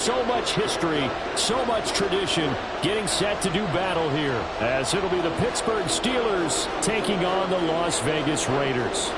So much history, so much tradition getting set to do battle here, as it'll be the Pittsburgh Steelers taking on the Las Vegas Raiders.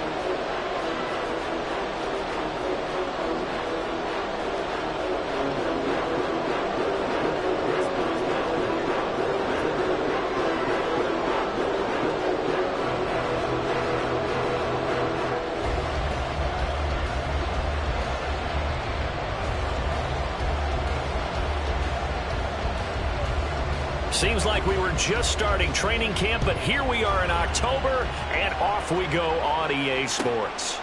Seems like we were just starting training camp, but here we are in October, and off we go on EA Sports.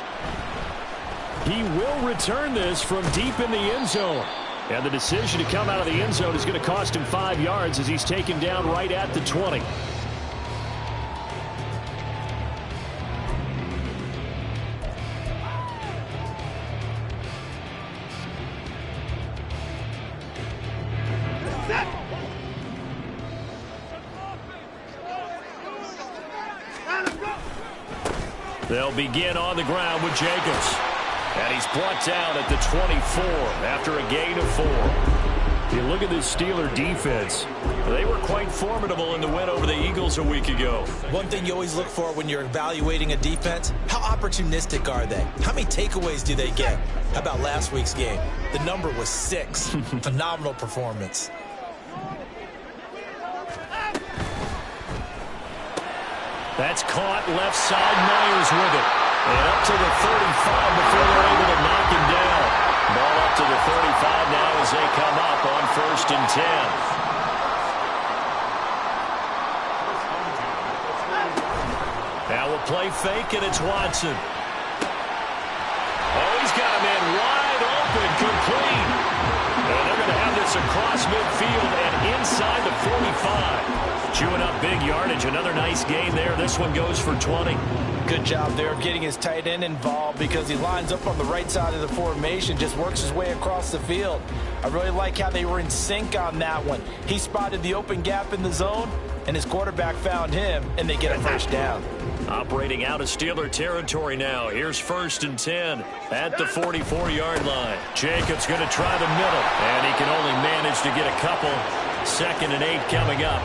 He will return this from deep in the end zone. And the decision to come out of the end zone is going to cost him 5 yards as he's taken down right at the 20. They'll begin on the ground with Jacobs. And he's brought down at the 24 after a gain of 4. You look at this Steeler defense. They were quite formidable in the win over the Eagles a week ago. One thing you always look for when you're evaluating a defense, how opportunistic are they? How many takeaways do they get? How about last week's game? The number was 6. Phenomenal performance. That's caught left side. Myers with it. And up to the 35 before they're able to knock him down. Ball up to the 35 now as they come up on 1st and 10. Now we'll play fake, and it's Watson. Oh, he's got him in wide open, complete. And they're going to have this across midfield and inside the 45. Chewing up big yardage. Another nice gain there. This one goes for 20. Good job there of getting his tight end involved because he lines up on the right side of the formation, just works his way across the field. I really like how they were in sync on that one. He spotted the open gap in the zone, and his quarterback found him, and they get a first down. Operating out of Steeler territory now. Here's 1st and 10 at the 44-yard line. Jacobs going to try the middle, and he can only manage to get a couple. 2nd and 8 coming up.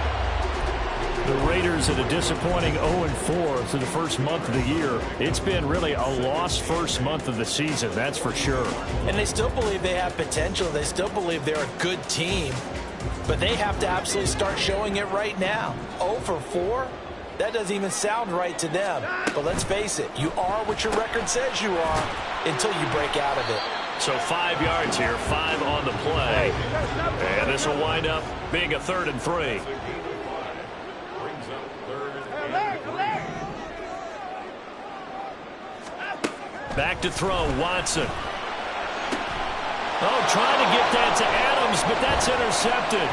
The Raiders at a disappointing 0-4 through the first month of the year. It's been really a lost first month of the season, that's for sure. And they still believe they have potential. They still believe they're a good team. But they have to absolutely start showing it right now. 0-4? That doesn't even sound right to them. But let's face it, you are what your record says you are until you break out of it. So 5 yards here, 5 on the play. And this will wind up being a 3rd and 3. Back to throw, Watson. Oh, trying to get that to Adams, but that's intercepted.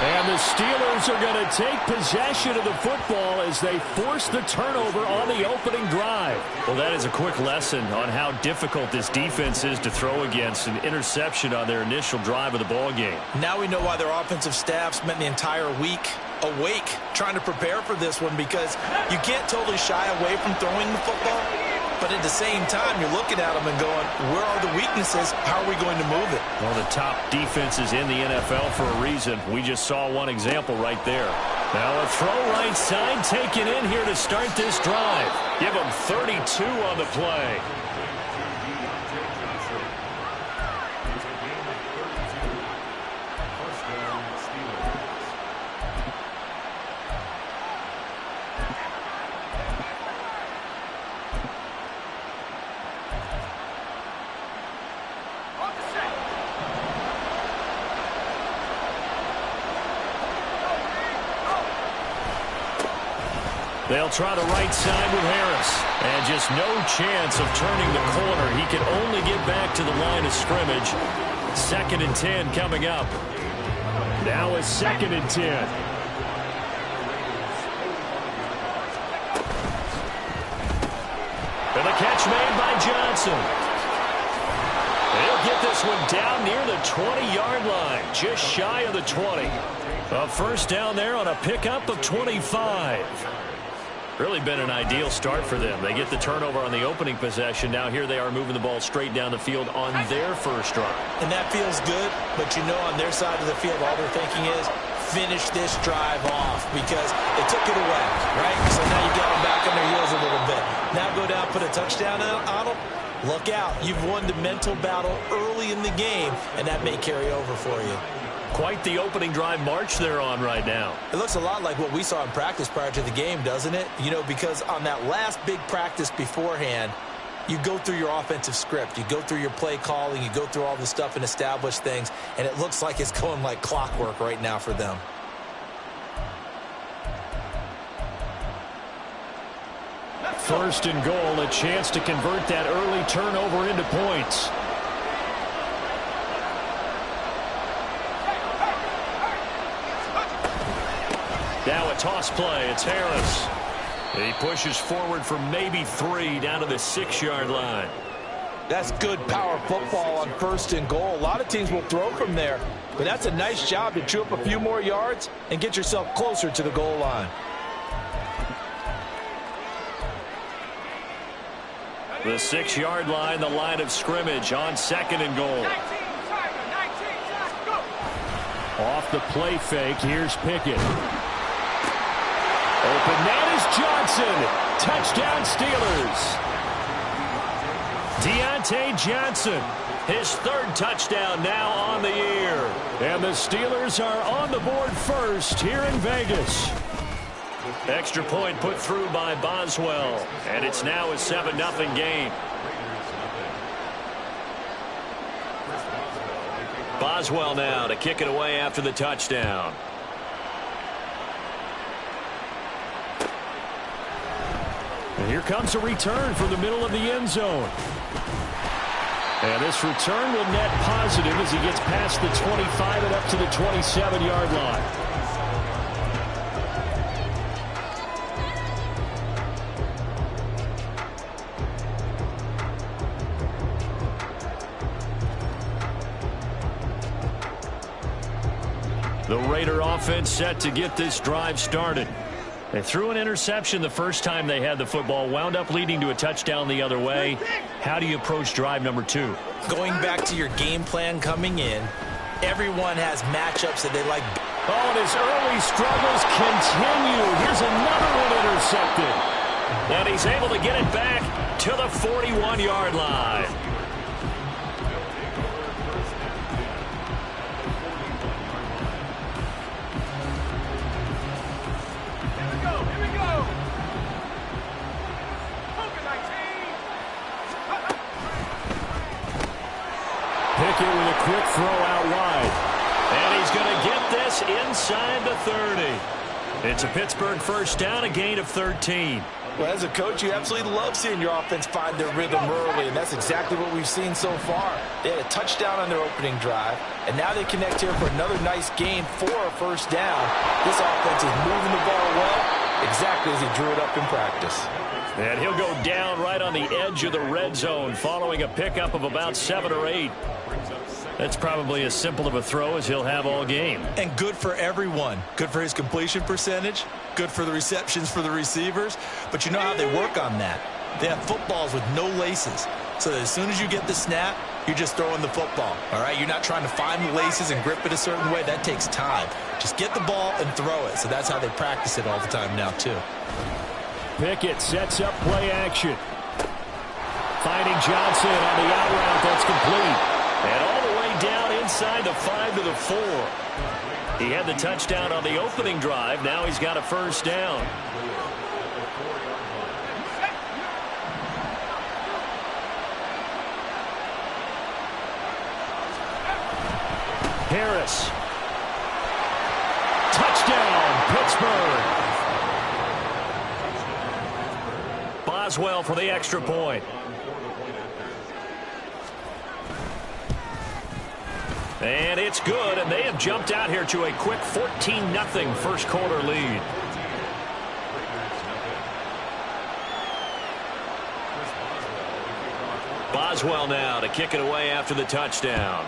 And the Steelers are going to take possession of the football as they force the turnover on the opening drive. Well, that is a quick lesson on how difficult this defense is to throw against. An interception on their initial drive of the ball game. Now we know why their offensive staff spent the entire week awake trying to prepare for this one, because you can't totally shy away from throwing the football, but at the same time you're looking at them and going, where are the weaknesses? How are we going to move it? One of the top defenses in the NFL for a reason. We just saw one example right there. Now a throw right side taken in here to start this drive. Give them 32 on the play. They'll try the right side with Harris. And just no chance of turning the corner. He can only get back to the line of scrimmage. 2nd and 10 coming up. Now a 2nd and 10. And the catch made by Johnson. He'll get this one down near the 20-yard line. Just shy of the 20. A first down there on a pickup of 25. Really been an ideal start for them. They get the turnover on the opening possession. Now here they are moving the ball straight down the field on their first drive. And that feels good, but you know on their side of the field, all they're thinking is finish this drive off because they took it away, right? So now you got them back on their heels a little bit. Now go down, put a touchdown on them. Look out. You've won the mental battle early in the game, and that may carry over for you. Quite the opening drive march they're on right now. It looks a lot like what we saw in practice prior to the game, doesn't it? You know, because on that last big practice beforehand, you go through your offensive script. You go through your play calling. You go through all the stuff and establish things, and it looks like it's going like clockwork right now for them. First and goal, a chance to convert that early turnover into points. Now a toss play. It's Harris. He pushes forward for maybe 3 down to the 6-yard line. That's good power football on first and goal. A lot of teams will throw from there, but that's a nice job to chew up a few more yards and get yourself closer to the goal line. The 6-yard line, the line of scrimmage on second and goal. Off the play fake, here's Pickett. Open man is Johnson. Touchdown Steelers. Deontay Johnson, his 3rd touchdown now on the year. And the Steelers are on the board first here in Vegas. Extra point put through by Boswell. And it's now a 7-0 game. Boswell now to kick it away after the touchdown. And here comes a return from the middle of the end zone. And this return will net positive as he gets past the 25 and up to the 27-yard line. The Raider offense set to get this drive started. They threw an interception the first time they had the football, wound up leading to a touchdown the other way. How do you approach drive number 2? Going back to your game plan coming in, everyone has matchups that they like. Oh, and his early struggles continue. Here's another one intercepted. And he's able to get it back to the 41-yard line. Pickett with a quick throw out wide. And he's going to get this inside the 30. It's a Pittsburgh first down, a gain of 13. Well, as a coach, you absolutely love seeing your offense find their rhythm early, and that's exactly what we've seen so far. They had a touchdown on their opening drive, and now they connect here for another nice gain for a first down. This offense is moving the ball well, exactly as he drew it up in practice. And he'll go down right on the edge of the red zone following a pickup of about 7 or 8. That's probably as simple of a throw as he'll have all game. And good for everyone. Good for his completion percentage. Good for the receptions for the receivers. But you know how they work on that. They have footballs with no laces. So that as soon as you get the snap, you're just throwing the football. All right? You're not trying to find the laces and grip it a certain way. That takes time. Just get the ball and throw it. So that's how they practice it all the time now, too. Pickett sets up play action. Finding Johnson on the out route. That's complete. And all the way down inside the 5 to the 4. He had the touchdown on the opening drive. Now he's got a first down. Harris. Touchdown, Pittsburgh. Boswell for the extra point. And it's good, and they have jumped out here to a quick 14-0 first quarter lead. Boswell now to kick it away after the touchdown.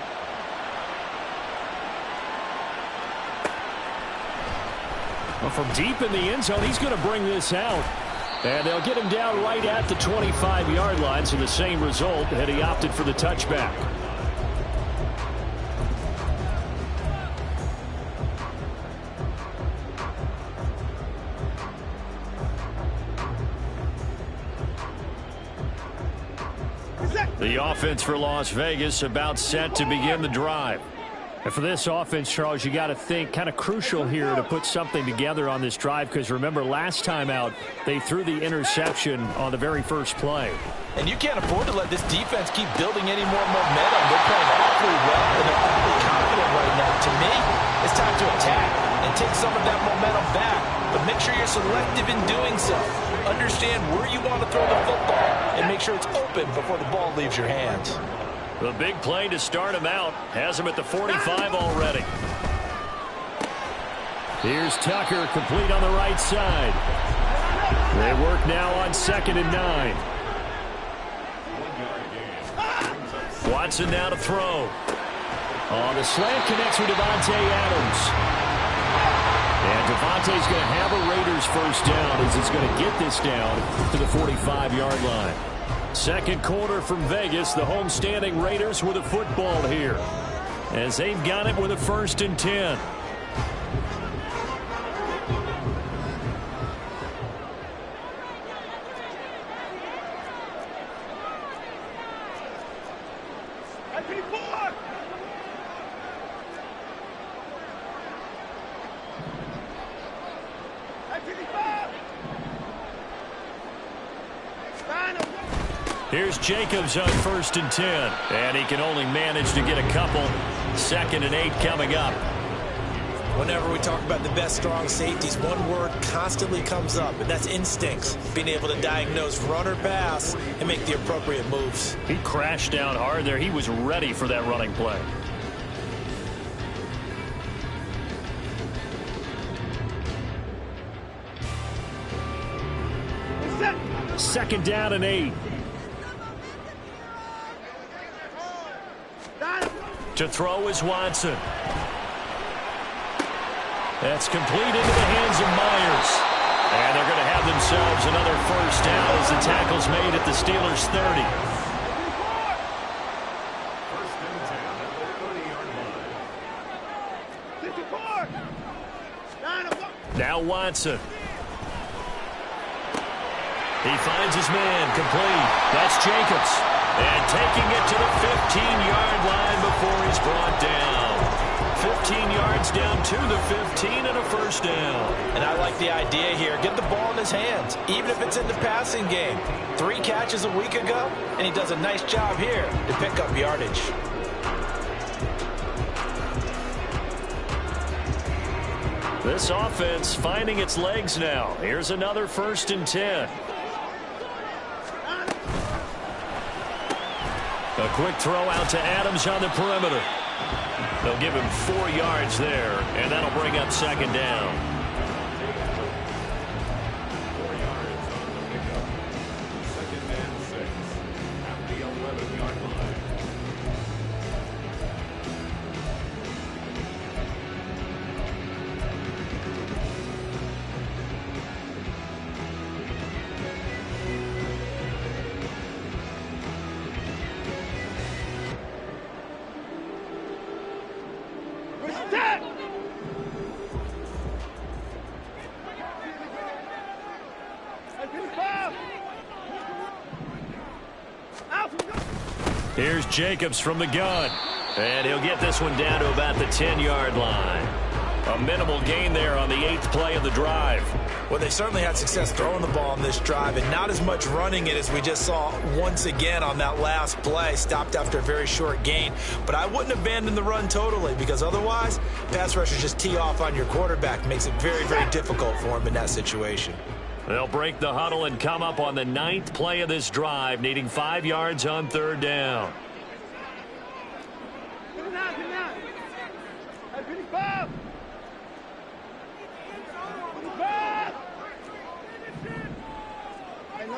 Well, from deep in the end zone, he's going to bring this out. And they'll get him down right at the 25-yard line, so the same result, and he opted for the touchback. The offense for Las Vegas about set to begin the drive. And for this offense, Charles, you got to think kind of crucial here to put something together on this drive, because remember last time out they threw the interception on the very first play. And you can't afford to let this defense keep building any more momentum. They're playing awfully well, and they're awfully confident right now. To me, it's time to attack and take some of that momentum back. But make sure you're selective in doing so. Understand where you want to throw the football and make sure it's open before the ball leaves your hands. The big play to start him out has him at the 45 already. Here's Tucker, complete on the right side. They work now on 2nd and 9. Watson now to throw. The slant connects with Devontae Adams. And Devontae's going to have a Raiders first down as he's going to get this down to the 45-yard line. Second quarter from Vegas, the homestanding Raiders with a football here, as they've got it with a 1st and 10. Here's Jacobs on 1st and 10. And he can only manage to get a couple. 2nd and 8 coming up. Whenever we talk about the best strong safeties, one word constantly comes up, and that's instincts. Being able to diagnose run or pass and make the appropriate moves. He crashed down hard there. He was ready for that running play. Second down and 8. To throw is Watson. That's complete into the hands of Myers. And they're going to have themselves another first down as the tackle's made at the Steelers' 30. Now Watson. He finds his man, complete. That's Jacobs. And taking it to the 15-yard line before he's brought down. 15 yards down to the 15 and a first down. And I like the idea here. Get the ball in his hands, even if it's in the passing game. 3 catches a week ago, and he does a nice job here to pick up yardage. This offense finding its legs now. Here's another 1st and 10. A quick throw out to Adams on the perimeter. They'll give him 4 yards there, and that'll bring up 2nd down. Here's Jacobs from the gun. And he'll get this one down to about the 10-yard line. A minimal gain there on the 8th play of the drive. Well, they certainly had success throwing the ball on this drive, and not as much running it as we just saw once again on that last play. Stopped after a very short gain. But I wouldn't abandon the run totally, because otherwise, pass rushers just tee off on your quarterback. Makes it very, very difficult for him in that situation. They'll break the huddle and come up on the 9th play of this drive, needing 5 yards on 3rd down.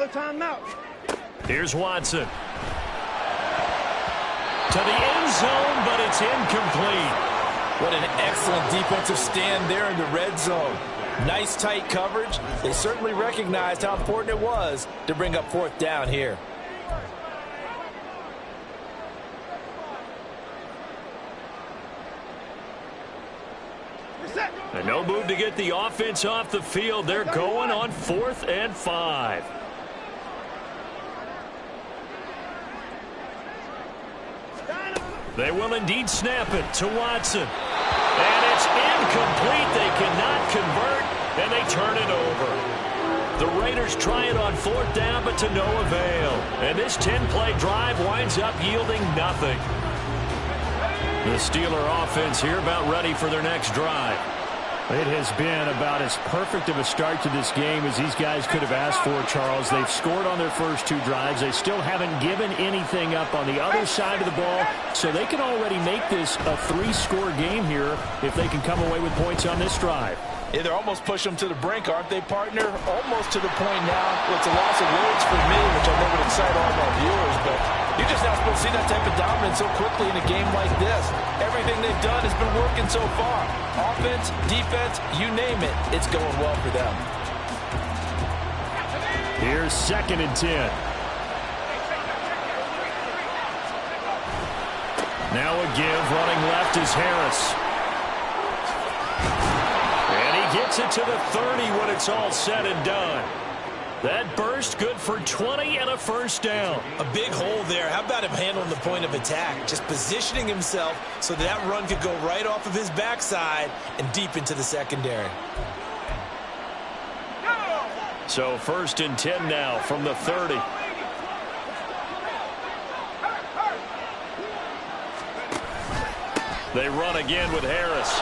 Timeout. Here's Watson. To the end zone, but it's incomplete. What an excellent defensive stand there in the red zone. Nice tight coverage. They certainly recognized how important it was to bring up fourth down here. And no move to get the offense off the field. They're going on 4th and 5. They will indeed snap it to Watson. And it's incomplete. They cannot convert, and they turn it over. The Raiders try it on 4th down, but to no avail. And this 10-play drive winds up yielding nothing. The Steeler offense here about ready for their next drive. It has been about as perfect of a start to this game as these guys could have asked for, Charles. They've scored on their first 2 drives. They still haven't given anything up on the other side of the ball, so they can already make this a 3-score game here if they can come away with points on this drive. Yeah, they're almost pushing them to the brink, aren't they, partner? Almost to the point now. It's a loss of words for me, which I know would excite all of our viewers, but you're just not supposed to see that type of dominance so quickly in a game like this. Everything they've done has been working so far. Offense, defense, you name it, it's going well for them. Here's 2nd and 10. Now a give, running left is Harris. And he gets it to the 30 when it's all said and done. That burst good for 20 and a first down. A big hole there. How about him handling the point of attack? Just positioning himself so that run could go right off of his backside and deep into the secondary. So 1st and 10 now from the 30. They run again with Harris.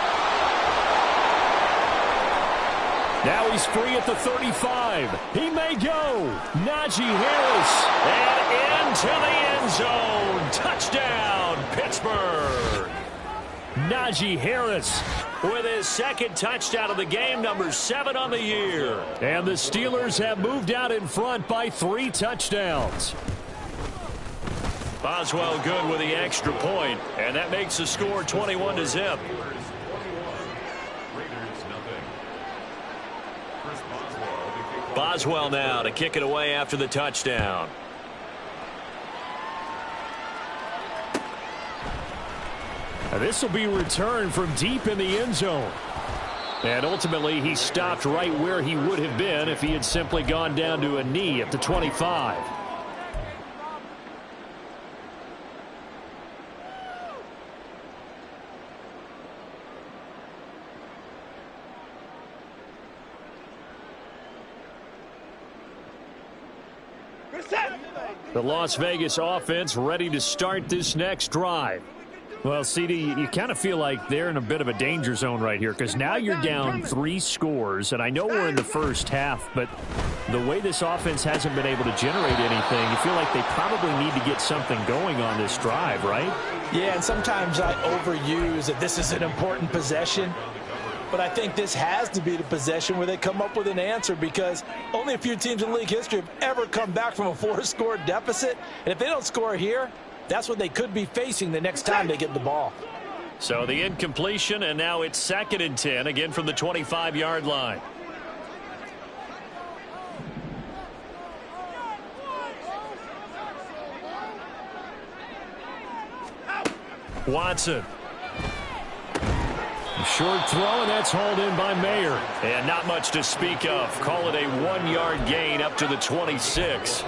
Now he's free at the 35. He may go. Najee Harris. And into the end zone. Touchdown, Pittsburgh. Najee Harris With his 2nd touchdown of the game, number 7 on the year. And the Steelers have moved out in front by 3 touchdowns. Boswell good with the extra point, and that makes the score 21-0. Boswell now to kick it away after the touchdown. This will be returned from deep in the end zone. And ultimately, he stopped right where he would have been if he had simply gone down to a knee at the 25. The Las Vegas offense ready to start this next drive. Well, CD, you kind of feel like they're in a bit of a danger zone right here because now you're down 3 scores, and I know we're in the first half, but the way this offense hasn't been able to generate anything, you feel like they probably need to get something going on this drive, right? Yeah, and sometimes I overuse that this is an important possession. But I think this has to be the possession where they come up with an answer because only a few teams in league history have ever come back from a 4-score deficit. And if they don't score here, that's what they could be facing the next time they get the ball. So the incompletion, and now it's 2nd and 10, again from the 25-yard line. Watson. Short throw, and that's hauled in by Mayer. And not much to speak of. Call it a 1-yard gain up to the 26.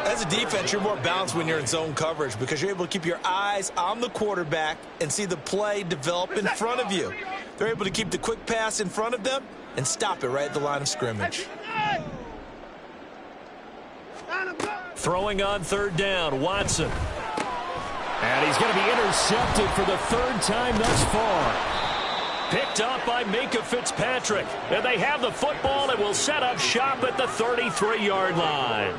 As a defense, you're more balanced when you're in zone coverage because you're able to keep your eyes on the quarterback and see the play develop in front of you. They're able to keep the quick pass in front of them and stop it right at the line of scrimmage. Throwing on 3rd down, Watson. And he's going to be intercepted for the 3rd time thus far. Picked up by Minka Fitzpatrick. And they have the football and will set up shop at the 33-yard line.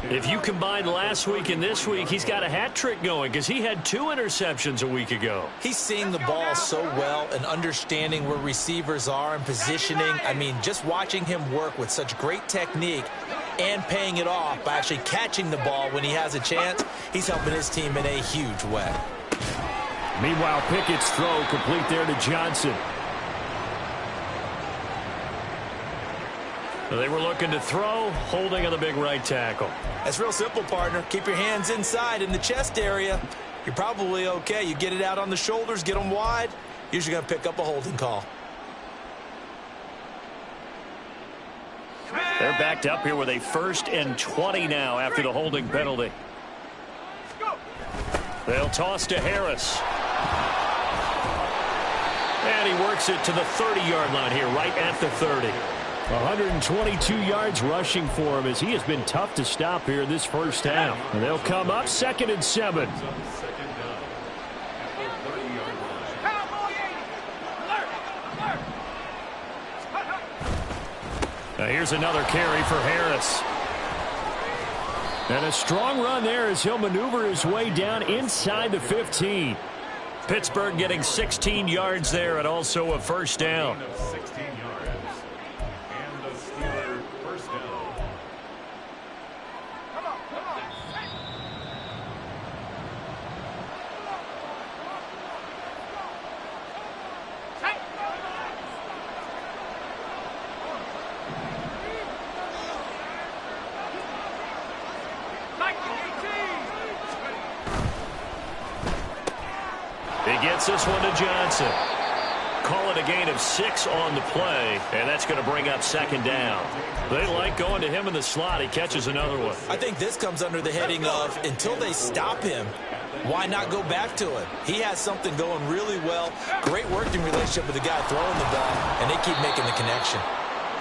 If you combine last week and this week, he's got a hat trick going because he had 2 interceptions a week ago. He's seeing the ball so well and understanding where receivers are and positioning. I mean, just watching him work with such great technique and paying it off by actually catching the ball when he has a chance, he's helping his team in a huge way. Meanwhile, Pickett's throw complete there to Johnson. They were looking to throw, holding on the big right tackle. That's real simple, partner. Keep your hands inside in the chest area. You're probably okay. You get it out on the shoulders, get them wide. Usually going to pick up a holding call. They're backed up here with a 1st and 20 now after the holding penalty. They'll toss to Harris. And he works it to the 30-yard line here, right at the 30. 122 yards rushing for him as he has been tough to stop here this first half. And they'll come up 2nd and 7. Now here's another carry for Harris. And a strong run there as he'll maneuver his way down inside the 15. Pittsburgh getting 16 yards there and also a 1st down. He gets this one to Johnson. Call it a gain of 6 on the play, and that's going to bring up 2nd down. They like going to him in the slot. He catches another one. I think this comes under the heading of until they stop him, why not go back to him? He has something going really well. Great working relationship with the guy throwing the ball, and they keep making the connection.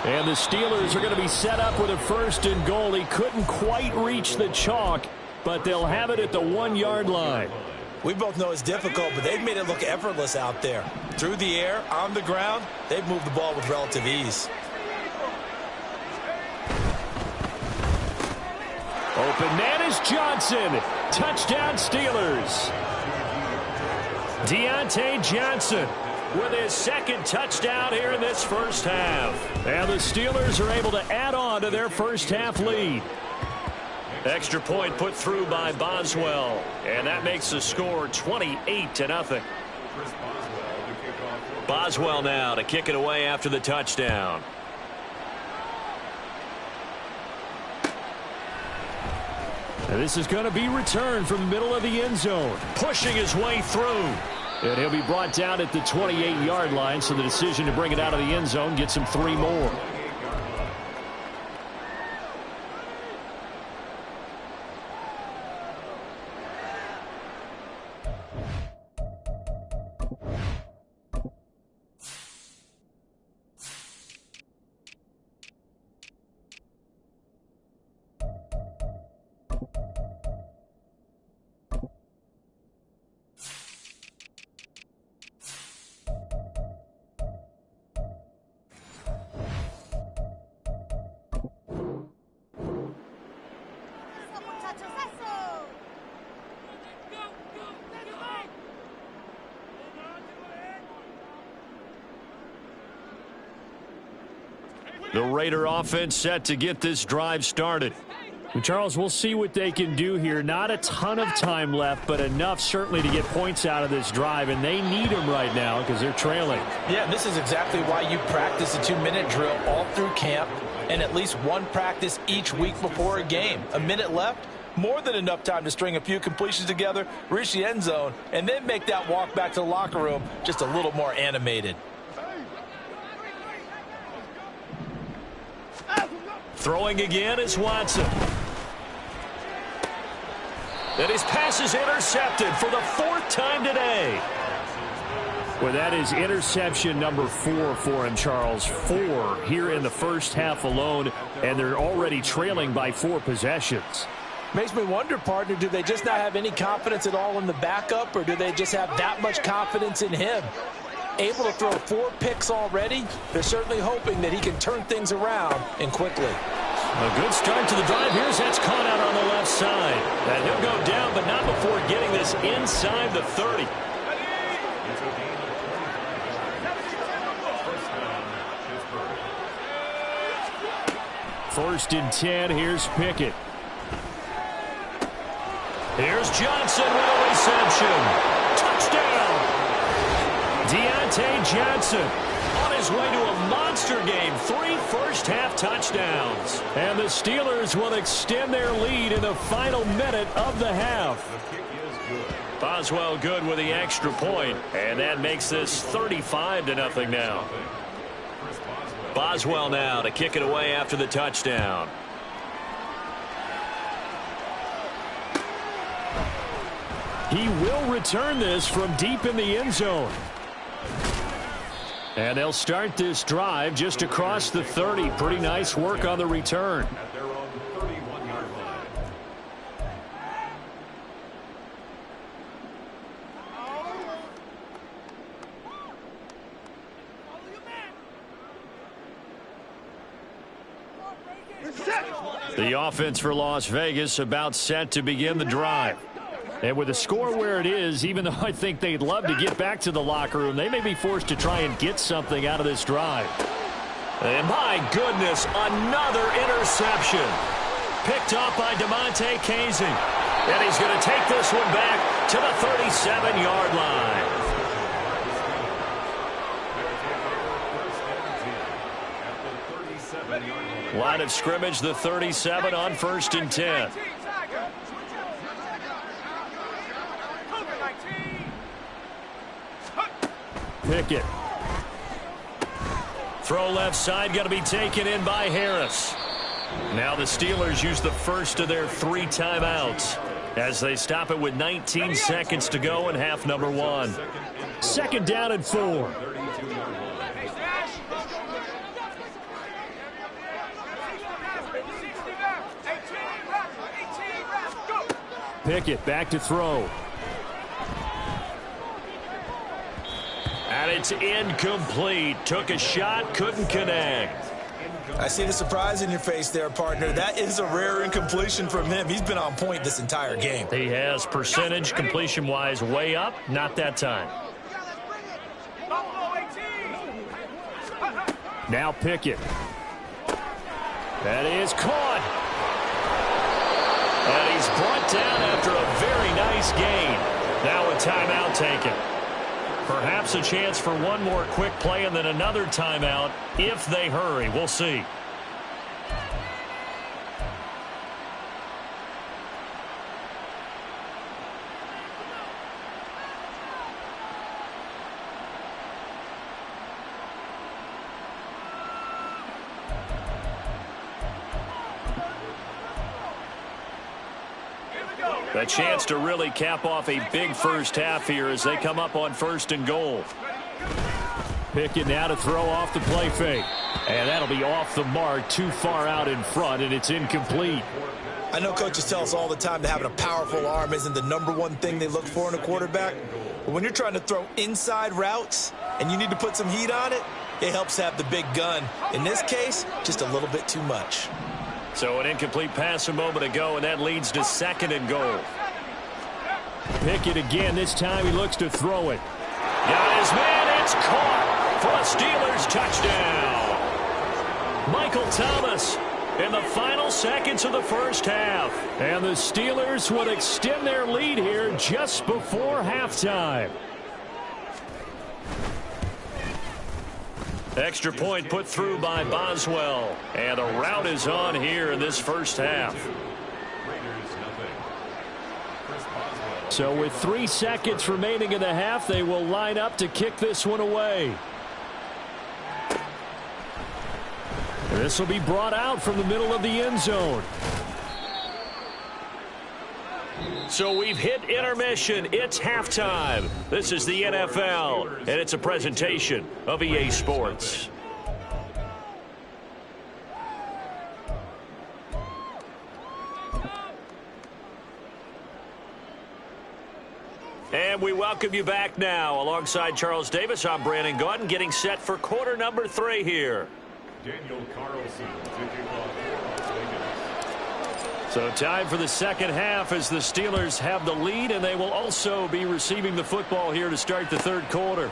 And the Steelers are going to be set up with a 1st and goal. He couldn't quite reach the chalk, but they'll have it at the 1-yard line. We both know it's difficult, but they've made it look effortless out there. Through the air, on the ground, they've moved the ball with relative ease. Open man is Johnson. Touchdown Steelers. Deontay Johnson with his 2nd touchdown here in this first half. And the Steelers are able to add on to their first half lead. Extra point put through by Boswell, and that makes the score 28-0. Boswell now to kick it away after the touchdown. And this is going to be returned from the middle of the end zone. Pushing his way through. And he'll be brought down at the 28-yard line, so the decision to bring it out of the end zone gets him 3 more. The Raider offense set to get this drive started. And Charles, we'll see what they can do here. Not a ton of time left, but enough certainly to get points out of this drive, and they need them right now because they're trailing. Yeah, and this is exactly why you practice a 2-minute drill all through camp and at least one practice each week before a game. A minute left, more than enough time to string a few completions together, reach the end zone, and then make that walk back to the locker room just a little more animated. Throwing again is Watson. And his pass is intercepted for the 4th time today. Well, that is interception number 4 for him, Charles. 4 here in the first half alone, and they're already trailing by 4 possessions. Makes me wonder, partner, do they just not have any confidence at all in the backup, or do they just have that much confidence in him? Able to throw 4 picks already, they're certainly hoping that he can turn things around and quickly. A good start to the drive. Here's that's caught out on the left side. And he'll go down, but not before getting this inside the 30. First and 10, here's Pickett. Here's Johnson with a reception. Touchdown! Deontay Deontay Johnson on his way to a monster game. 3 first-half touchdowns. And the Steelers will extend their lead in the final minute of the half. Boswell good with the extra point, and that makes this 35-0 now. Boswell now to kick it away after the touchdown. He will return this from deep in the end zone. And they'll start this drive just across the 30. Pretty nice work on the return. At their own 31-yard line. The offense for Las Vegas about set to begin the drive. And with the score where it is, even though I think they'd love to get back to the locker room, they may be forced to try and get something out of this drive. And my goodness, another interception. Picked off by DeMonte Casey. And he's going to take this one back to the 37-yard line. Line of scrimmage, the 37 on 1st and 10. Pickett. Throw left side, going to be taken in by Harris. Now the Steelers use the first of their 3 timeouts as they stop it with 19 seconds to go in half number 1. 2nd down and 4. Pickett back to throw. And it's incomplete. Took a shot, couldn't connect. I see the surprise in your face there, partner. That is a rare incompletion from him. He's been on point this entire game. He has percentage completion-wise way up. Not that time. Now Pickett. That is caught. And he's brought down after a very nice gain. Now a timeout taken. Perhaps a chance for one more quick play and then another timeout if they hurry. We'll see. A chance to really cap off a big first half here as they come up on 1st and goal. Pickett now to throw off the play fake. And that'll be off the mark, too far out in front, and it's incomplete. I know coaches tell us all the time that having a powerful arm isn't the #1 thing they look for in a quarterback. But when you're trying to throw inside routes and you need to put some heat on it, it helps have the big gun. In this case, just a little bit too much. So an incomplete pass a moment ago, and that leads to 2nd and goal. Pickett again. This time he looks to throw it. Got his man. It's caught for a Steelers touchdown. Michael Thomas in the final seconds of the first half. And the Steelers will extend their lead here just before halftime. Extra point put through by Boswell. And the route is on here in this first half. So with 3 seconds remaining in the half, they will line up to kick this one away. This will be brought out from the middle of the end zone. So we've hit intermission. It's halftime. This is the NFL, and it's a presentation of EA Sports. And we welcome you back now. Alongside Charles Davis, I'm Brandon Gaudin, getting set for quarter number 3 here. Daniel Carlson to kick off for Las Vegas. So time for the second half as the Steelers have the lead, and they will also be receiving the football here to start the third quarter.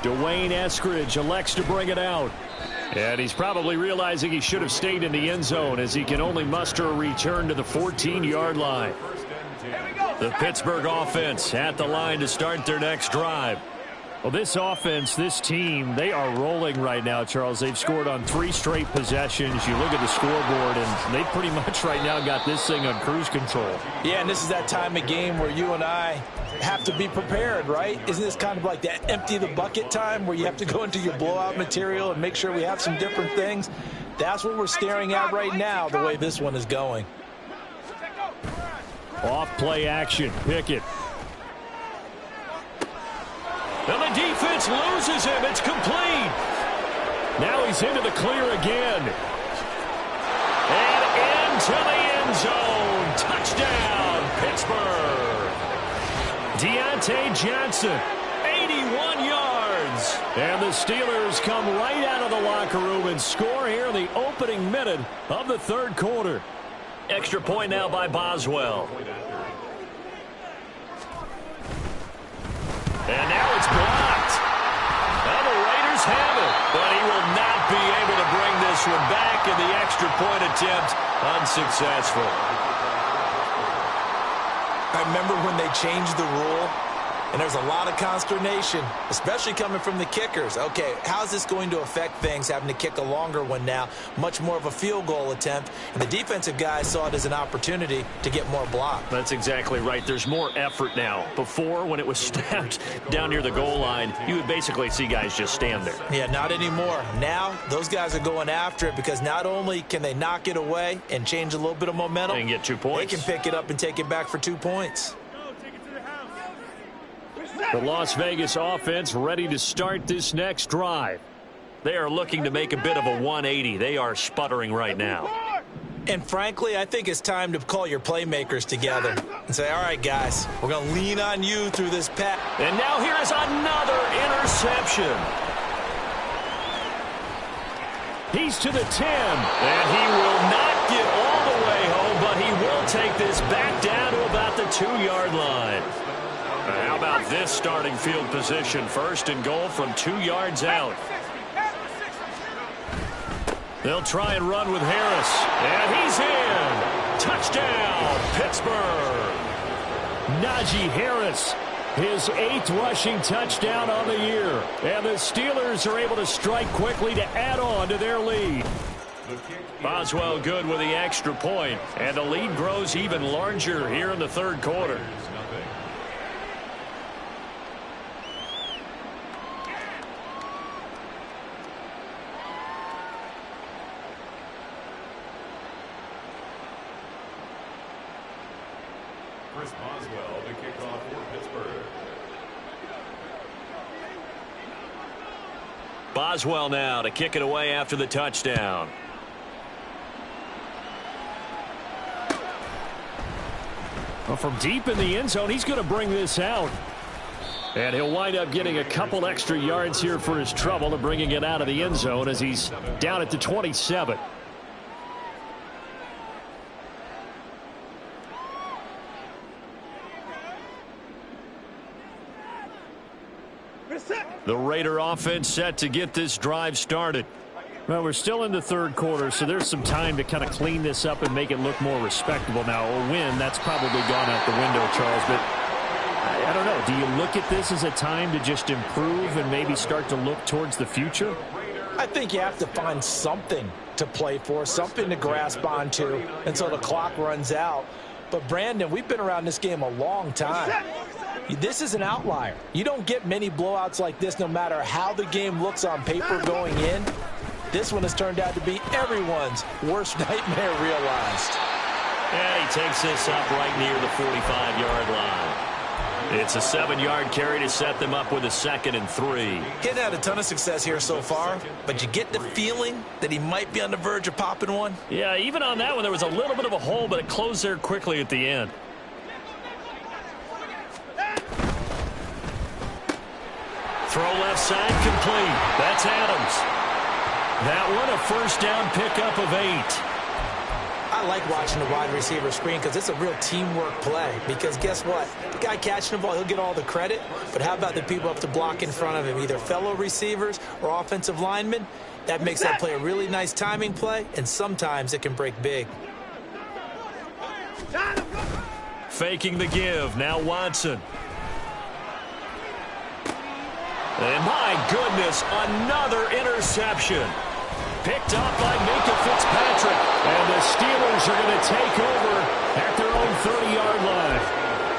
Dwayne Eskridge elects to bring it out. And he's probably realizing he should have stayed in the end zone as he can only muster a return to the 14-yard line. The Pittsburgh offense at the line to start their next drive. Well, this offense, this team, they are rolling right now, Charles. They've scored on 3 straight possessions. You look at the scoreboard, and they pretty much right now got this thing on cruise control. Yeah, and this is that time of game where you and I have to be prepared, right? Isn't this kind of like that empty the bucket time where you have to go into your blowout material and make sure we have some different things? That's what we're staring at right now, the way this one is going. Off play action. Pickett. And the defense loses him. It's complete. Now he's into the clear again. And into the end zone. Touchdown, Pittsburgh. Deontay Johnson, 81 yards. And the Steelers come right out of the locker room and score here in the opening minute of the third quarter. Extra point now by Boswell. And now it's blocked. Well, the Raiders have it, but he will not be able to bring this one back, and the extra point attempt unsuccessful. I remember when they changed the rule, and there's a lot of consternation, especially coming from the kickers. Okay, how's this going to affect things, having to kick a longer one now, much more of a field goal attempt, and the defensive guys saw it as an opportunity to get more block. That's exactly right. There's more effort now. Before, when it was snapped down near the goal line, you would basically see guys just stand there. Yeah, not anymore. Now, those guys are going after it because not only can they knock it away and change a little bit of momentum, And get 2 points. they can pick it up and take it back for 2 points. The Las Vegas offense ready to start this next drive. They are looking to make a bit of a 180. They are sputtering right now. And frankly, I think it's time to call your playmakers together and say, all right, guys, we're going to lean on you through this pass. And now here is another interception. He's to the 10. And he will not get all the way home, but he will take this back down to about the 2-yard line. How about this starting field position? First and goal from 2 yards out. They'll try and run with Harris. And he's in. Touchdown, Pittsburgh. Najee Harris, his 8th rushing touchdown on the year. And the Steelers are able to strike quickly to add on to their lead. Boswell good with the extra point. And the lead grows even larger here in the third quarter. Boswell to kick off for Pittsburgh. Boswell now to kick it away after the touchdown. Well, from deep in the end zone, he's going to bring this out. And he'll wind up getting a couple extra yards here for his trouble and bringing it out of the end zone as he's down at the 27. The Raider offense set to get this drive started. Well, we're still in the third quarter, so there's some time to kind of clean this up and make it look more respectable. Now, a win, that's probably gone out the window, Charles, but I don't know. Do you look at this as a time to just improve and maybe start to look towards the future? I think you have to find something to play for, something to grasp onto until the clock runs out. But, Brandon, we've been around this game a long time. This is an outlier. You don't get many blowouts like this no matter how the game looks on paper going in. This one has turned out to be everyone's worst nightmare realized. And he takes this up right near the 45-yard line. It's a 7-yard carry to set them up with a 2nd and 3. Getting had a ton of success here so far, but you get the feeling that he might be on the verge of popping one. Yeah, even on that one, there was a little bit of a hole, but it closed there quickly at the end. Throw left side complete. That's Adams. That one a first down pickup of 8. I like watching the wide receiver screen because it's a real teamwork play. Because guess what? The guy catching the ball, he'll get all the credit. But how about the people up to block in front of him, either fellow receivers or offensive linemen? That makes that play a really nice timing play, and sometimes it can break big. Faking the give. Now Watson. And my goodness, another interception. Picked up by Minka Fitzpatrick. And the Steelers are going to take over at their own 30-yard line.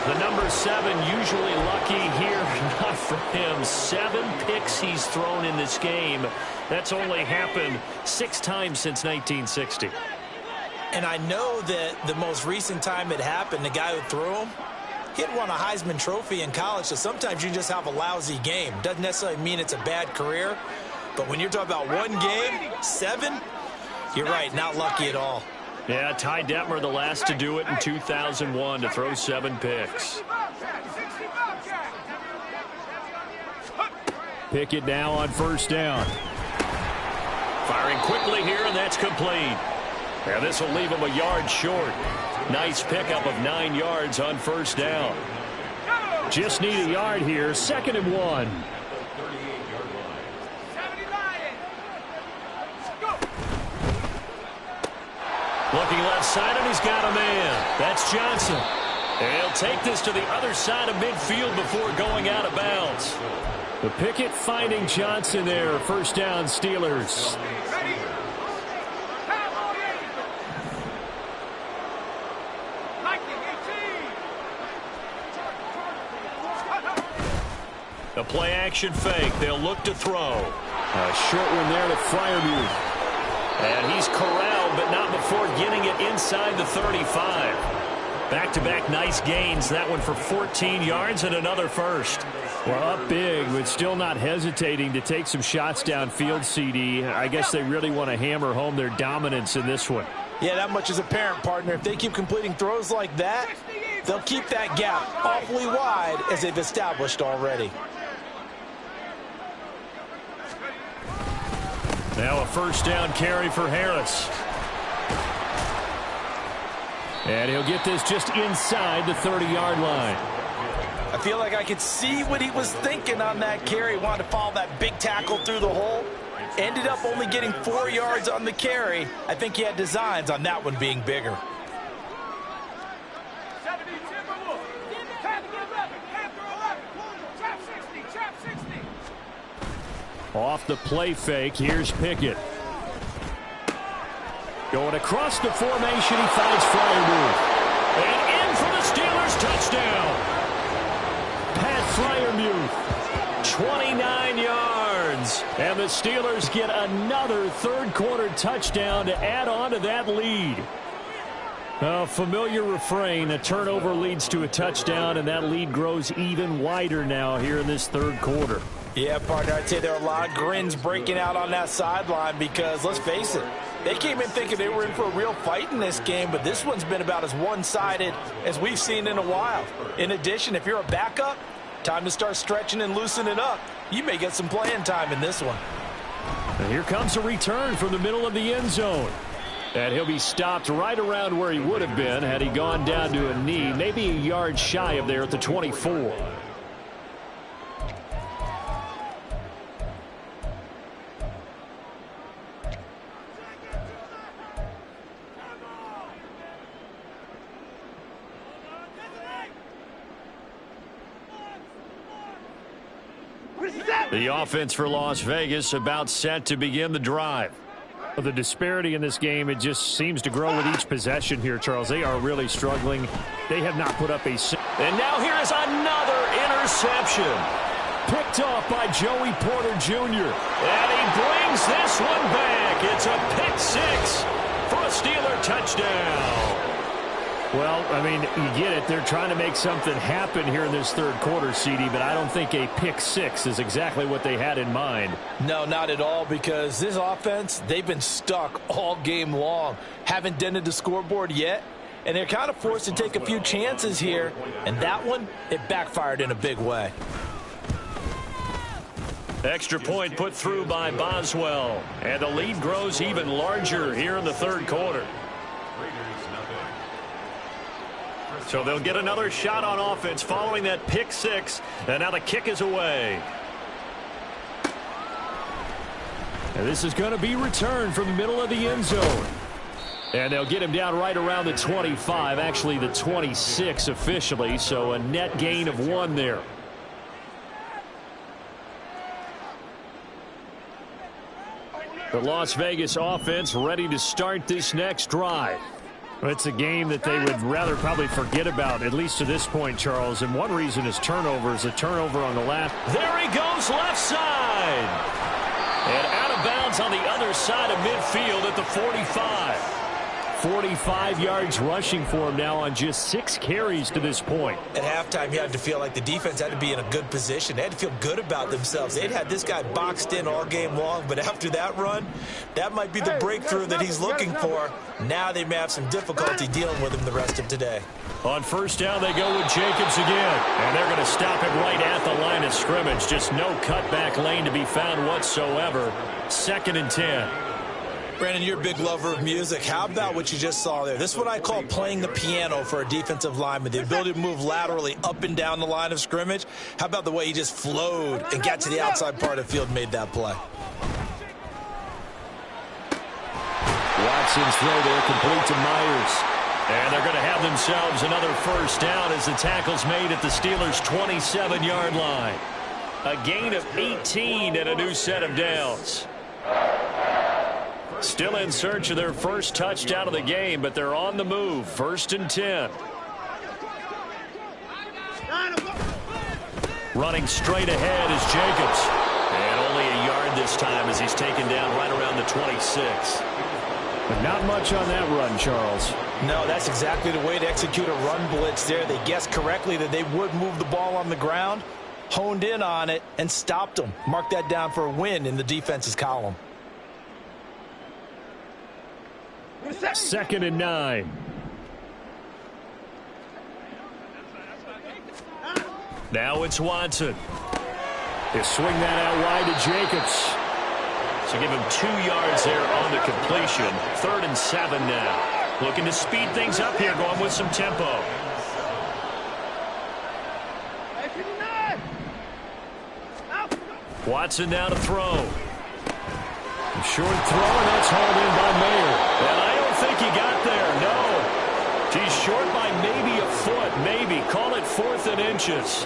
The number 7 usually lucky here. Not for him. 7 picks he's thrown in this game. That's only happened 6 times since 1960. And I know that the most recent time it happened, the guy who threw him, he had won a Heisman Trophy in college, so sometimes you just have a lousy game. Doesn't necessarily mean it's a bad career, but when you're talking about one game, 7, you're right, not lucky at all. Yeah, Ty Detmer, the last to do it in 2001, to throw 7 picks. Pickett now on first down. Firing quickly here, and that's complete. And this will leave him a yard short. Nice pickup of 9 yards on first down. Just need a yard here. 2nd and 1. Looking left side, and he's got a man. That's Johnson. And he'll take this to the other side of midfield before going out of bounds. The Pickett finding Johnson there. First down, Steelers. The play action fake. They'll look to throw. A short one there to Freiermuth. And he's corralled, but not before getting it inside the 35. Back-to-back nice gains. That one for 14 yards and another first. Well, up big, but still not hesitating to take some shots downfield, CD. I guess they really want to hammer home their dominance in this one. Yeah, that much is apparent, partner. If they keep completing throws like that, they'll keep that gap awfully wide as they've established already. Now a first down carry for Harris. And he'll get this just inside the 30-yard line. I feel like I could see what he was thinking on that carry. Wanted to follow that big tackle through the hole. Ended up only getting 4 yards on the carry. I think he had designs on that one being bigger. Off the play fake, here's Pickett. Going across the formation, he finds Freiermuth. And in for the Steelers, touchdown. Pat Freiermuth, 29 yards. and the Steelers get another third-quarter touchdown to add on to that lead. A familiar refrain, a turnover leads to a touchdown, and that lead grows even wider now here in this third quarter. Yeah, partner, I'd say there are a lot of grins breaking out on that sideline because, let's face it, they came in thinking they were in for a real fight in this game, but this one's been about as one-sided as we've seen in a while. In addition, if you're a backup, time to start stretching and loosening up. You may get some playing time in this one. And here comes a return from the middle of the end zone. And he'll be stopped right around where he would have been had he gone down to a knee, maybe a yard shy of there at the 24. The offense for Las Vegas about set to begin the drive. The disparity in this game, it just seems to grow with each possession here, Charles. They are really struggling. They have not put up a... And now here is another interception. Picked off by Joey Porter Jr. And he brings this one back. It's a pick six for a Steeler touchdown. Well, I mean, you get it. They're trying to make something happen here in this third quarter, CD, but I don't think a pick six is exactly what they had in mind. No, not at all, because this offense, they've been stuck all game long. Haven't dented the scoreboard yet, and they're kind of forced to take a few chances here, and that one, it backfired in a big way. Extra point put through by Boswell, and the lead grows even larger here in the third quarter. So they'll get another shot on offense following that pick six, and now the kick is away. And this is going to be returned from the middle of the end zone. And they'll get him down right around the 25, actually the 26 officially, so a net gain of 1 there. The Las Vegas offense ready to start this next drive. It's a game that they would rather probably forget about, at least to this point, Charles. And one reason is turnovers. A turnover on the left. There he goes, left side. And out of bounds on the other side of midfield at the 45. 45 yards rushing for him now on just 6 carries to this point. At halftime, you had to feel like the defense had to be in a good position. They had to feel good about themselves. They'd had this guy boxed in all game long, but after that run, that might be the breakthrough that he's looking for. Now they may have some difficulty dealing with him the rest of today. On first down, they go with Jacobs again. And they're going to stop him right at the line of scrimmage. Just no cutback lane to be found whatsoever. 2nd and 10. Brandon, you're a big lover of music. How about what you just saw there? This is what I call playing the piano for a defensive lineman, the ability to move laterally up and down the line of scrimmage. How about the way he just flowed and got to the outside part of the field and made that play? Watson's throw there complete to Myers. And they're going to have themselves another first down as the tackle's made at the Steelers' 27-yard line. A gain of 18 and a new set of downs. Still in search of their first touchdown of the game, but they're on the move. 1st and 10. Running straight ahead is Jacobs. And only a yard this time as he's taken down right around the 26. But not much on that run, Charles. No, that's exactly the way to execute a run blitz there. They guessed correctly that they would move the ball on the ground, honed in on it, and stopped them. Mark that down for a win in the defense's column. 2nd and 9. Now it's Watson. They swing that out wide to Jacobs. So give him 2 yards there on the completion. 3rd and 7 now. Looking to speed things up here, going with some tempo. Watson now to throw. Short throw, and that's hauled in by Mayer. And I don't think he got there, no. He's short by maybe a foot, maybe. Call it 4th and inches.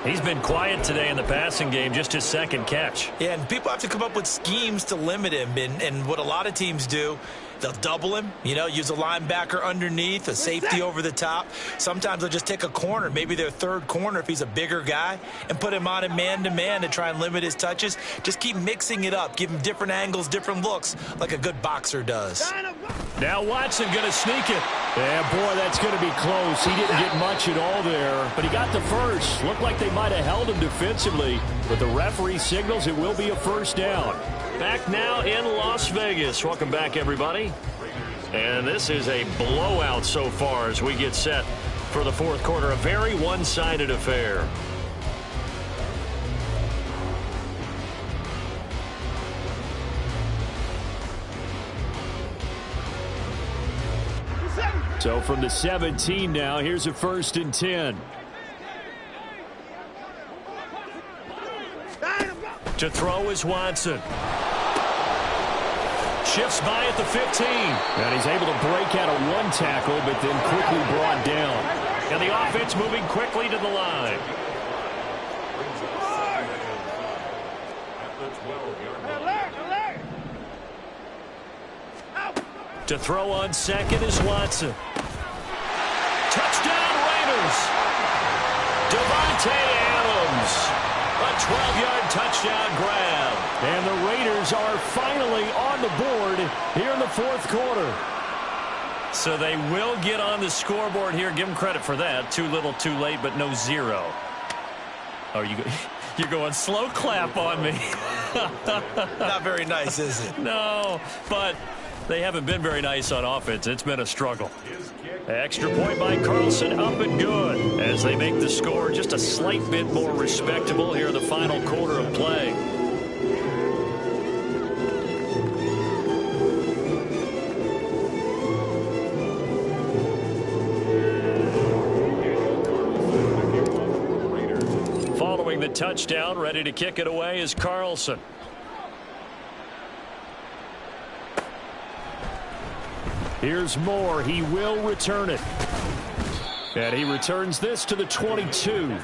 He's been quiet today in the passing game, just his 2nd catch. Yeah, and people have to come up with schemes to limit him. And what a lot of teams do, they'll double him, use a linebacker underneath, a safety over the top. Sometimes they'll just take a corner, maybe their 3rd corner if he's a bigger guy, and put him on a man-to-man to try and limit his touches. Just keep mixing it up, give him different angles, different looks, like a good boxer does. Now Watson going to sneak it. Yeah, boy, that's going to be close. He didn't get much at all there, but he got the first. Looked like they might have held him defensively, but the referee signals it will be a first down. Back now in Las Vegas. Welcome back, everybody. And this is a blowout so far as we get set for the 4th quarter. A very one-sided affair. So from the 17 now, here's a 1st and 10. To throw is Watson. Shifts by at the 15. And he's able to break out of 1 tackle, but then quickly brought down. And the offense moving quickly to the line. To throw on 2nd is Watson. Touchdown Raiders. Devontae Adams. A 12-yard touchdown grab. And the Raiders are finally on the board here in the 4th quarter. So they will get on the scoreboard here. Give them credit for that. Too little, too late, but no 0. Oh, you're going slow clap on me. Not very nice, is it? No, but they haven't been very nice on offense. It's been a struggle. Extra point by Carlson, up and good as they make the score just a slight bit more respectable here in the final quarter of play. Following the touchdown, ready to kick it away is Carlson. Here's Moore. He will return it. And he returns this to the 22.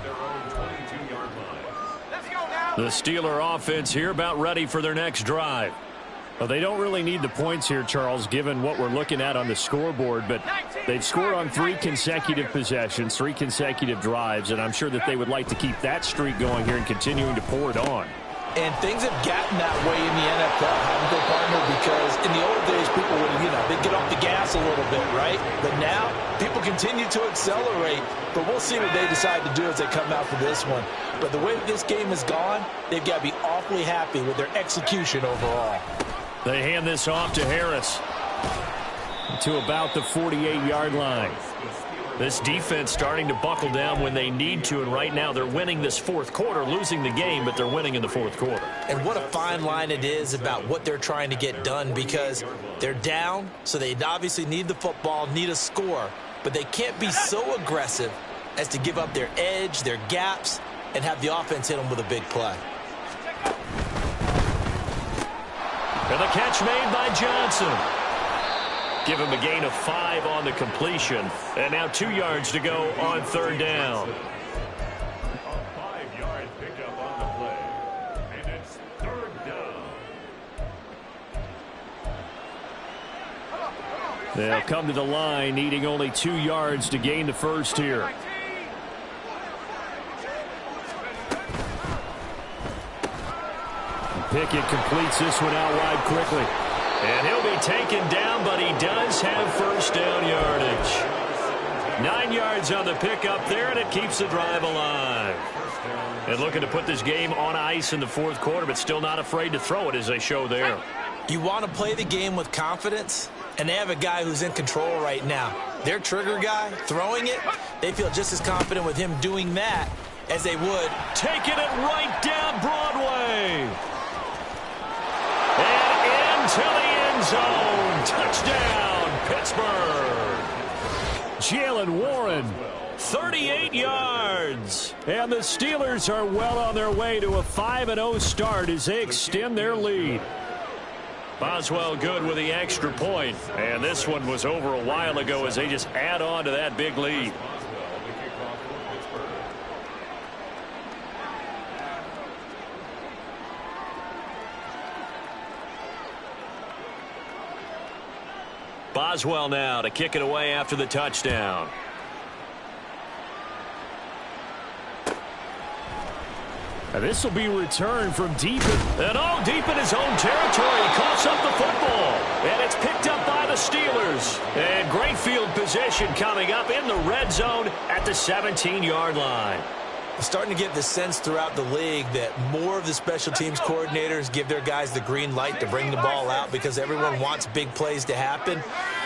their own 22-yard line. The Steeler offense here about ready for their next drive. Well, they don't really need the points here, Charles, given what we're looking at on the scoreboard, but they've scored on 3 consecutive possessions, 3 consecutive drives, and I'm sure that they would like to keep that streak going here and continuing to pour it on. And things have gotten that way in the NFL, haven't they, partner? Because in the old days, people would, they'd get off the gas a little bit, right? But now, people continue to accelerate. But we'll see what they decide to do as they come out for this one. But the way that this game has gone, they've got to be awfully happy with their execution overall. They hand this off to Harris to about the 48-yard line. This defense starting to buckle down when they need to, and right now they're winning this fourth quarter, losing the game, but they're winning in the fourth quarter. And what a fine line it is about what they're trying to get done, because they're down, so they obviously need the football, need a score, but they can't be so aggressive as to give up their edge, their gaps, and have the offense hit them with a big play. And the catch made by Johnson. Give him a gain of 5 on the completion. And now 2 yards to go on third down. A 5-yard pickup on the play. And it's third down. They'll come to the line, needing only 2 yards to gain the first here. Pickett completes this one out wide quickly. And he'll be taken down, but he does have first down yardage. 9 yards on the pickup there, and it keeps the drive alive. And looking to put this game on ice in the fourth quarter, but still not afraid to throw it as they show there. You want to play the game with confidence, and they have a guy who's in control right now. Their trigger guy, throwing it, they feel just as confident with him doing that as they would taking it right down Broadway. And into the end zone. Touchdown, Pittsburgh. Jalen Warren, 38 yards. And the Steelers are well on their way to a 5-0 start as they extend their lead. Boswell good with the extra point. And this one was over a while ago as they just add on to that big lead. Boswell now to kick it away after the touchdown. And this will be returned from deep deep in his own territory. He coughs up the football. And it's picked up by the Steelers. And great field position coming up in the red zone at the 17-yard line. Starting to get the sense throughout the league that more of the special teams coordinators give their guys the green light to bring the ball out because everyone wants big plays to happen.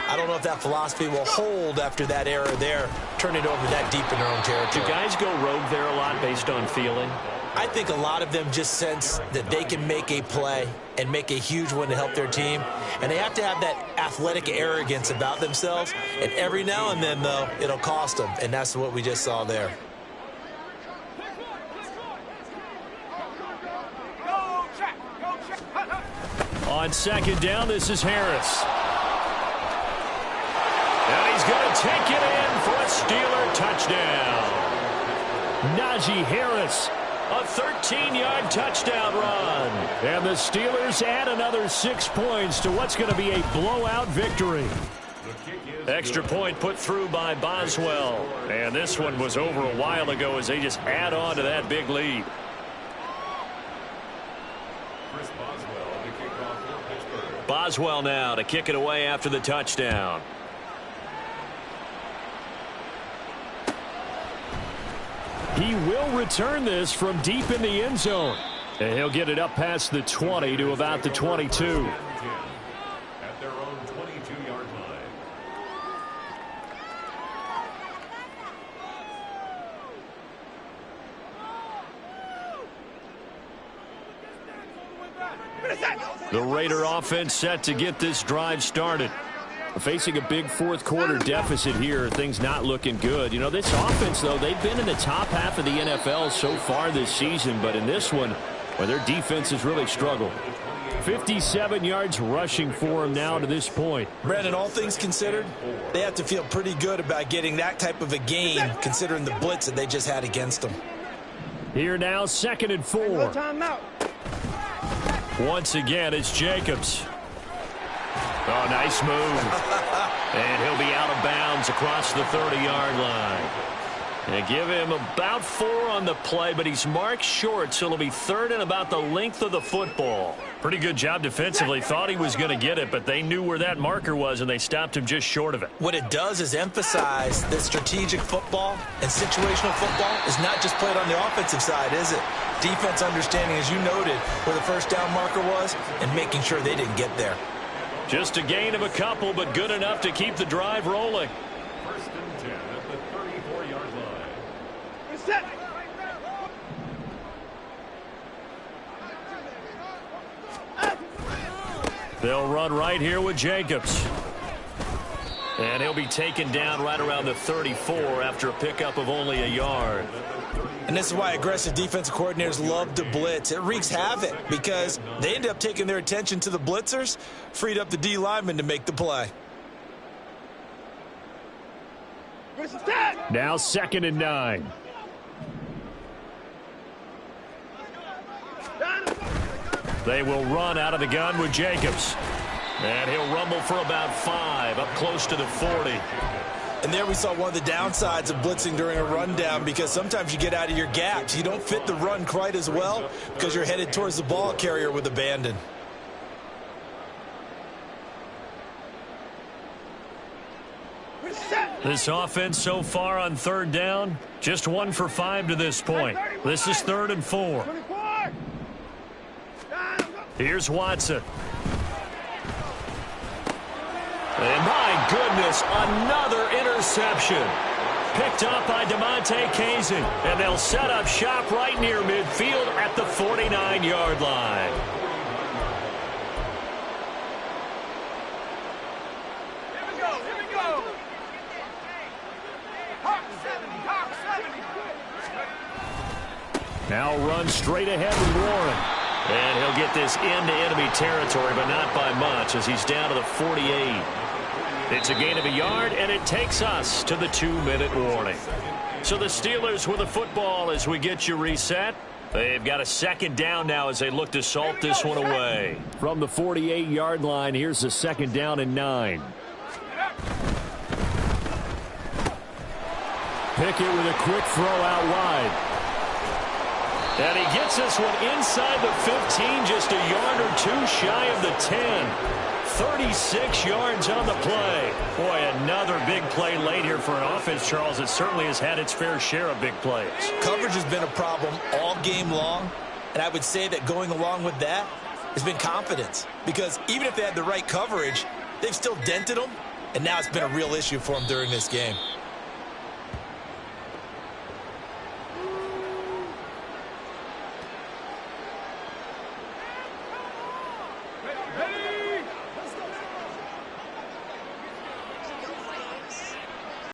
I don't know if that philosophy will hold after that era there, turn it over that deep in their own territory. Do guys go rogue there a lot based on feeling? I think a lot of them just sense that they can make a play and make a huge one to help their team. And they have to have that athletic arrogance about themselves. And every now and then, though, it'll cost them. And that's what we just saw there. On second down, this is Harris. And he's going to take it in for a Steeler touchdown. Najee Harris. A 13-yard touchdown run. And the Steelers add another 6 points to what's going to be a blowout victory. Extra point put through by Boswell. And this one was over a while ago as they just add on to that big lead. Boswell now to kick it away after the touchdown. He will return this from deep in the end zone. And he'll get it up past the 20 to about the 22. At their own 22-yard line. The Raider offense set to get this drive started. Facing a big fourth quarter deficit here, things not looking good. You know, this offense, though, they've been in the top half of the NFL so far this season, but in this one, well, their defense has really struggled. 57 yards rushing for him now to this point. Brandon, all things considered, they have to feel pretty good about getting that type of a gain considering the blitz that they just had against them. Here now, 2nd and 4. No timeout. Once again, it's Jacobs. Oh, nice move. And he'll be out of bounds across the 30-yard line. And give him about 4 on the play, but he's marked short, so it'll be 3rd and about the length of the football. Pretty good job defensively. Thought he was going to get it, but they knew where that marker was, and they stopped him just short of it. What it does is emphasize that strategic football and situational football is not just played on the offensive side, is it? Defense understanding, as you noted, where the first down marker was and making sure they didn't get there. Just a gain of a couple, but good enough to keep the drive rolling. 1st and 10 at the 34-yard line. Set. They'll run right here with Jacobs. And he'll be taken down right around the 34 after a pickup of only a yard. And this is why aggressive defensive coordinators love to blitz. It wreaks havoc because they end up taking their attention to the blitzers, freed up the D lineman to make the play. Now 2nd and 9. They will run out of the gun with Jacobs. And he'll rumble for about 5, up close to the 40. And there we saw one of the downsides of blitzing during a rundown because sometimes you get out of your gaps. You don't fit the run quite as well because you're headed towards the ball carrier with abandon. This offense so far on 3rd down, just 1 for 5 to this point. This is 3rd and 4. Here's Watson. And my goodness, another interception. Picked up by DeMonte Kazin. And they'll set up shop right near midfield at the 49-yard line. Now run straight ahead with Warren. And he'll get this into enemy territory, but not by much as he's down to the 48. It's a gain of a yard, and it takes us to the 2-minute warning. So the Steelers with the football as we get you reset. They've got a 2nd down now as they look to salt this one away. From the 48-yard line, here's a 2nd down and 9. Pickett with a quick throw out wide. And he gets this one inside the 15, just a yard or 2 shy of the 10. 36 yards on the play. Boy, another big play late here for an offense, Charles. It certainly has had its fair share of big plays. Coverage has been a problem all game long, and I would say that going along with that has been confidence. Because even if they had the right coverage, they've still dented them, and now it's been a real issue for them during this game.